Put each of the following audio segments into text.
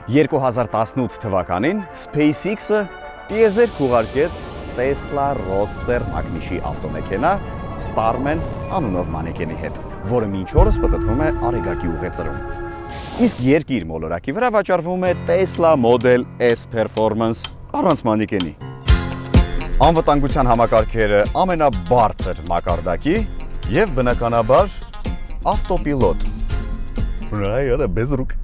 2018 թվականին SpaceX-ը տիեզերք ուղարկեց Tesla Roadster մագնիշի ավտոմեքենա Starman անունով մանեկենի հետ, որը մինչ օրս պտտվում է Արեգակի ուղեծրում։ Իսկ երկիր մոլորակի վրա վաճառվում է Tesla Model S Performance առանց մանեկենի։ Անվտանգության համակարգերը ամենաբարձր մակարդակի եւ բնականաբար ավտոպիլոտ։ Ռայը բեզրուկ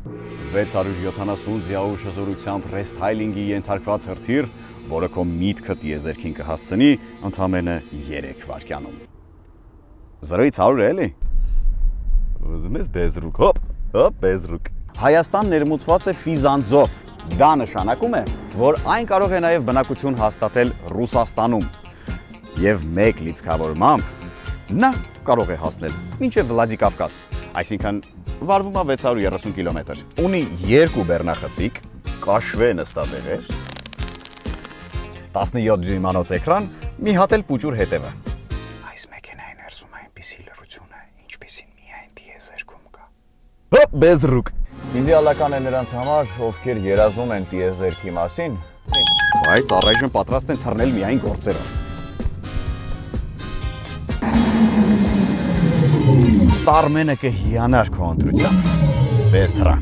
670 ձիաուշ հզորությամբ ռեսթայլինգի ենթարկված հրթիռ, որը քո միտքը տիեզերքին կհասցնի ընդամենը 3 վայրկյանում։ 0-ից 100 էլի։ Ուզում ես բեզրուկ, հոպ, բեզրուկ։ Հայաստան ներմուծված է ֆիզանձով։ Դա նշանակում է, որ այն կարող է նաև բնակություն հաստատել Ռուսաստանում։ Եվ մեկ լիցքավորմամբ նա կարող է հասնել մինչև Վլադիկավկազ, այսինքն վարվում է 630 կիլոմետր։ Ունի 2 բեռնախցիկ, կաշվե նստատեղեր, 17 դյույմանոց էկրան, մի հատ էլ պուճուր հետևը։ Այս մեքենայի ներսում այնպիսի լրություն է, ինչպիսին միայն տիեզերքում կա։ Հոպ, բեզրուկ։ Իդեալական է նրանց համար, ովքեր երազում են տիեզերքի մասին, բայց առայժմ պատրաստ են թռնել միայն գործերով։ Starman-ը կհիանար քո ընտրությամբ։ Բես թռա։